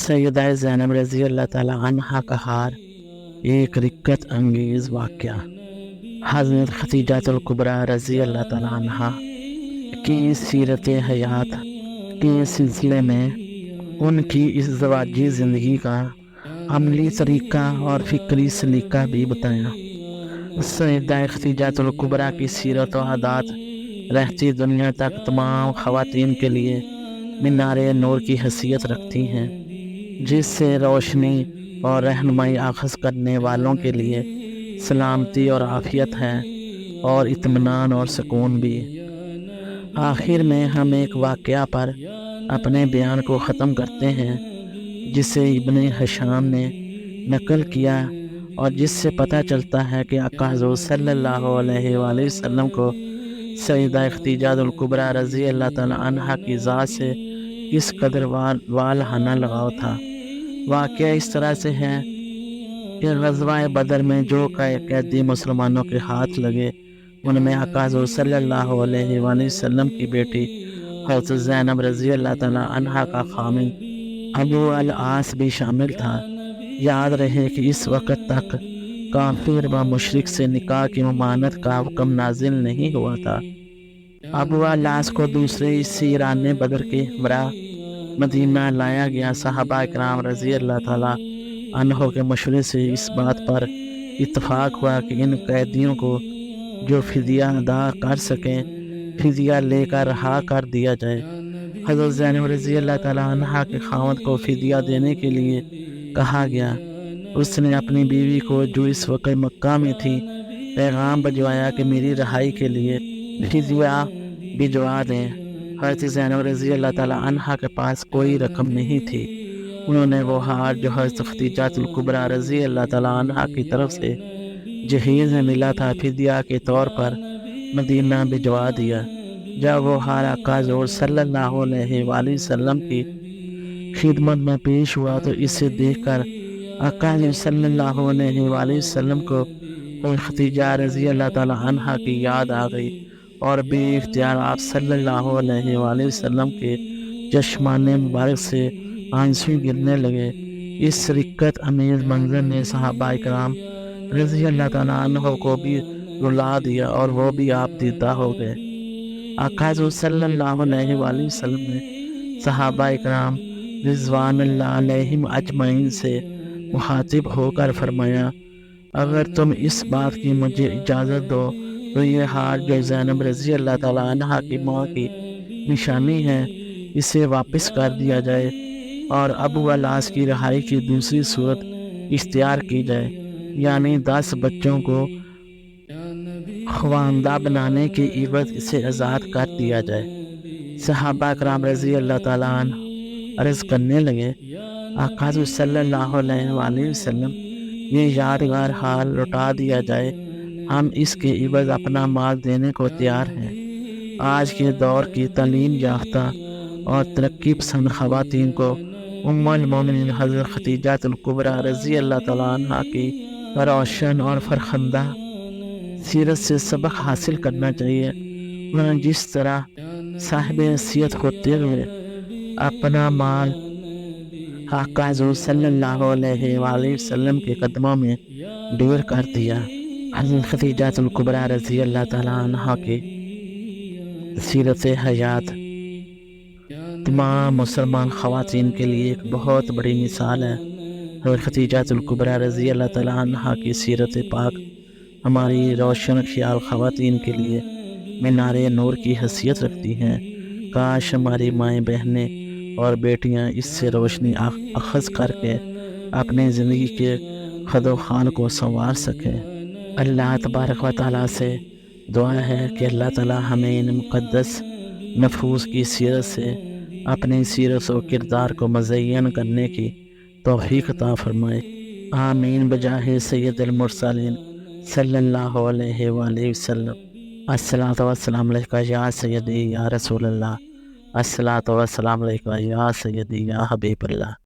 سیدہ زینب رضی اللہ تعالی عنہا کا ہار ایک رکت انگیز واقعہ۔ حضرت خدیجہ الکبریٰ رضی اللہ تعالی عنہا کی سیرت حیات کے سلسلے میں ان کی اس زواجی زندگی کا عملی طریقہ اور فکری سلیقہ بھی بتایا۔ سیدہ خدیجہ الکبریٰ کی سیرت و عادات رہتی دنیا تک تمام خواتین کے لیے مینار نور کی حیثیت رکھتی ہیں، جس سے روشنی اور رہنمائی اخذ کرنے والوں کے لیے سلامتی اور عافیت ہے، اور اطمینان اور سکون بھی۔ آخر میں ہم ایک واقعہ پر اپنے بیان کو ختم کرتے ہیں جسے ابن ہشام نے نقل کیا، اور جس سے پتہ چلتا ہے کہ آقا حضور صلی اللہ علیہ وآلہ وسلم کو سیدہ خدیجہ الکبریٰ رضی اللہ تعالی عنہا کی ذات سے کس قدر والہانہ لگاؤ تھا۔ واقعہ اس طرح سے ہے کہ غزوہ بدر میں جو قیدی مسلمانوں کے ہاتھ لگے، ان میں آقا حضور صلی اللہ علیہ وآلہ وسلم کی بیٹی حضرت زینب رضی اللہ تعالی عنہا کا خامند ابو العاص بھی شامل تھا۔ یاد رہے کہ اس وقت تک کافر و مشرک سے نکاح کی ممانعت کا حکم نازل نہیں ہوا تھا۔ ابو العاص کو دوسرے سیران بدر کے ہمراہ مدینہ لایا گیا۔ صحابہ اکرام رضی اللہ تعالی عنہ کے مشورے سے اس بات پر اتفاق ہوا کہ ان قیدیوں کو جو فدیہ ادا کر سکیں فدیہ لے کر رہا کر دیا جائے۔ حضرت زینب رضی اللہ تعالی عنہا کے خاوند کو فدیہ دینے کے لیے کہا گیا۔ اس نے اپنی بیوی کو، جو اس وقت مکہ میں تھی، پیغام بھجوایا کہ میری رہائی کے لیے فدیہ بھجوا دیں۔ حضرت زینب رضی اللہ تعالی عنہا کے پاس کوئی رقم نہیں تھی۔ انہوں نے وہ ہار جو حضرت خدیجہ الکبریٰ رضی اللہ تعالی عنہا کی طرف سے جہیز میں ملا تھا، فدیہ کے طور پر مدینہ بھجوا دیا۔ جب وہ ہار آقا حضور صلی اللہ علیہ وآلہ وسلم کی خدمت میں پیش ہوا تو اسے دیکھ کر آقا حضور صلی اللہ علیہ وآلہ وسلم کو خدیجہ رضی اللہ تعالی عنہا کی یاد آ گئی، اور بے اختیار آپ صلی اللہ علیہ وآلہ وسلم کے چشمان مبارک سے آنسو گرنے لگے۔ اس رقت امیز منظر نے صحابہ اکرام رضی اللہ تعالی عنہ کو بھی رلا دیا، اور وہ بھی آپ دیدہ ہو گئے۔ آقا حضور صلی اللہ علیہ وآلہ وسلم نے صحابہ اکرام رضوان اللہ علیہم اجمعین سے مخاطب ہو کر فرمایا، اگر تم اس بات کی مجھے اجازت دو تو یہ ہار جو زینب رضی اللہ تعالی عنہا کی ماں کی نشانی ہے، اسے واپس کر دیا جائے، اور ابو العاص کی رہائی کی دوسری صورت اختیار کی جائے، یعنی 10 بچوں کو خواندہ بنانے کے عوض اسے آزاد کر دیا جائے۔ صحابہ اکرام رضی اللہ تعالیٰ عنہ عرض کرنے لگے، آقا حضور صلی اللہ علیہ وآلہ وسلم، یہ یادگار حال لوٹا دیا جائے، ہم اس کے عوض اپنا مال دینے کو تیار ہیں۔ آج کے دور کی تعلیم یافتہ اور ترقی پسند خواتین کو ام المومنین حضرت خدیجہ الکبریٰ رضی اللہ تعالیٰ عنہا کی روشن اور فرخندہ سیرت سے سبق حاصل کرنا چاہیے۔ انہوں نے جس طرح صاحب حیثیت ہوتے ہوئے اپنا مال آقا حضور صلی اللہ علیہ وآلہ وسلم کے قدموں میں ڈور کر دیا۔ حضرت خدیجہ الکبریٰ رضی اللہ تعالیٰ عنہا کی سیرت حیات تمام مسلمان خواتین کے لیے ایک بہت بڑی مثال ہے۔ حضرت خدیجہ الکبریٰ رضی اللہ تعالیٰ عنہا کی سیرت پاک ہماری روشن خیال خواتین کے لیے مینار نور کی حیثیت رکھتی ہیں۔ کاش ہماری مائیں بہنیں اور بیٹیاں اس سے روشنی اخذ کر کے اپنے زندگی کے خد و خال کو سنوار سکیں۔ اللہ تبارک و تعالیٰ سے دعا ہے کہ اللہ تعالیٰ ہمیں ان مقدس نفوس کی سیرت سے اپنی سیرت و کردار کو مزین کرنے کی توفیق عطا فرمائے۔ آمین بجاہ سید المرسلین صلی اللہ علیہ وآلہ وسلم۔ الصلاۃ والسلام علیکہ یا سیدی یا رسول اللہ، الصلاۃ والسلام علیکہ یا سیدی یا حبیب اللہ۔